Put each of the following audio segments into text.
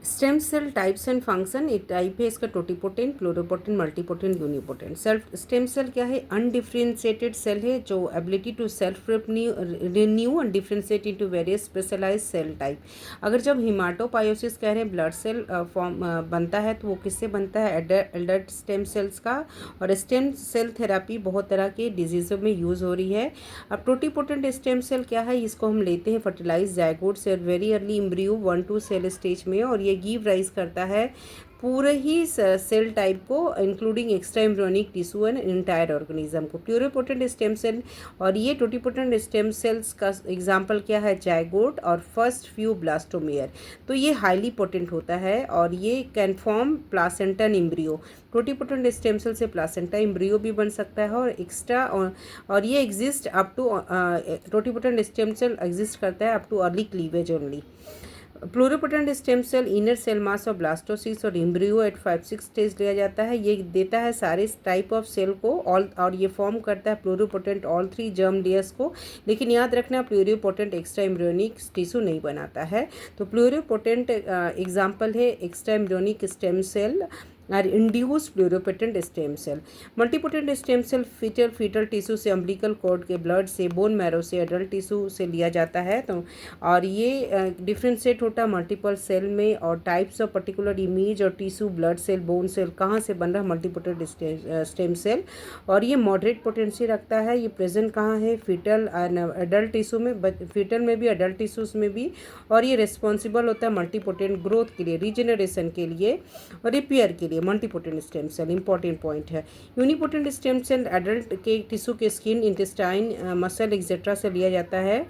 Stem cell types and function, एक type है इसका totipotent, pluripotent, multipotent, unipotent. Self stem cell क्या है? अनडिफरेंशिएटेड सेल है जो ability to self renew and differentiate into various specialised cell type. अगर जब हिमाटोपायोसिस कह रहे हैं ब्लड सेल फॉर्म बनता है तो वो किससे बनता है? एडल्ट स्टेम सेल्स का। और स्टेम सेल थेरापी बहुत तरह के डिजीज़ों में यूज़ हो रही है। अब टोटिपोटेंट स्टेम सेल क्या है? इसको हम लेते हैं फर्टिलाइज जायगोट से very early embryo 1-2 cell stage में, और ये गिव राइज करता है पूरे ही सेल टाइप को including extra embryonic tissue and entire organism को। प्लूरिपोटेंट स्टेम सेल और ये टोटिपोटेंट स्टेम सेल्स का एग्जांपल क्या है? जायगोट और फर्स्ट फ्यू ब्लास्टोमेयर। तो ये हाईली पोटेंट होता है और ये can form placenta embryo. Totipotent stem cell से प्लासेंटा एम्ब्रियो भी बन सकता है और एक्स्ट्रा और ये exist up to totipotent stem cell exist करता है up to early cleavage only. Pluripotent stem cell inner cell mass और ब्लास्टोसिस और एम्ब्रियो एट 5-6 स्टेज लिया जाता है। ये देता है सारे टाइप ऑफ सेल को ऑल, और ये फॉर्म करता है प्लूरिपोटेंट ऑल 3 जर्म लेयर्स को। लेकिन याद रखना प्लूरिपोटेंट एक्स्ट्रा एम्ब्रियोनिक टिश्यू नहीं बनाता है। तो प्लूरिपोटेंट एग्जाम्पल है extra embryonic stem cell are induce pluripotent stem cell. Multipotent stem cell foetal tissue से, अम्बिलिकल कॉर्ड के ब्लड से, बोन मैरो से, एडल्ट टिश्यू से लिया जाता है। तो और ये डिफ्रेंशिएट होता है मल्टीपल सेल में, और टाइप्स ऑफ पर्टिकुलर इमेज और tissue, blood cell, bone cell कहाँ से बन रहा है? Multipotent stem cell. और ये मॉडरेट पोटेंसी रखता है। ये प्रेजेंट कहाँ है? फीटल एंड एडल्ट टिश्यू में, फीटल में भी, एडल्ट टिश्यूज में भी। और ये रिस्पॉन्सिबल होता है मल्टीपोटेंट ग्रोथ के लिए, रीजनरेशन के लिए और रिपेयर के लिए। Multipotent stem cell important point है। यूनिपोटेंट स्टेम सेल एडल्ट के टिश्यू के स्किन, इंटेस्टाइन, मसल एक्सेट्रा से लिया जाता है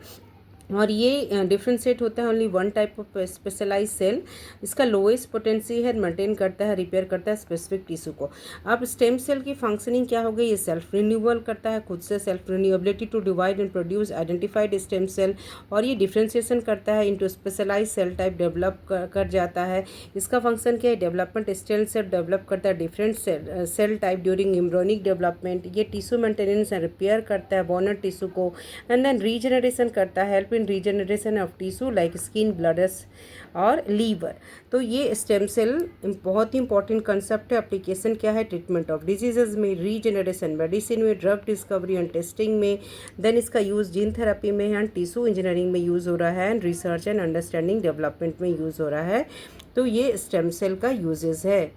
और ये डिफ्रेंशिएट होता है only one type of specialise cell. इसका लोएस्ट पोटेंसी है, मेंटेन करता है, रिपेयर करता है स्पेसिफिक टिश्यू को। अब स्टेम सेल की फंक्शनिंग क्या हो गई? ये सेल्फ रिन्यूअल करता है, खुद से self renewability to divide and produce identified stem cell, और ये डिफ्रेंशिएशन करता है into specialize cell type develop कर जाता है। इसका फंक्शन क्या है? डेवलपमेंट, स्टेम सेल डेवलप करता है different cell type during embryonic development. ये टिश्यू मेंटेनेंस एंड रिपेयर करता है बोनर टिश्यू को, एंड देन रीजनरेशन करता है, help in regeneration of tissue like skin, bloods और लीवर। तो ये स्टेम सेल बहुत ही इंपॉर्टेंट कंसेप्ट है। एप्लीकेशन क्या है? ट्रीटमेंट ऑफ डिजीजेज में, रीजनरेशन मेडिसिन में, ड्रग डिस्कवरी एंड टेस्टिंग में, देन इसका यूज़ जीन थेरेपी में एंड टिश्यू इंजीनियरिंग में यूज़ हो रहा है, and research and understanding development में यूज़ हो रहा है। तो ये स्टेम सेल का यूजेस है।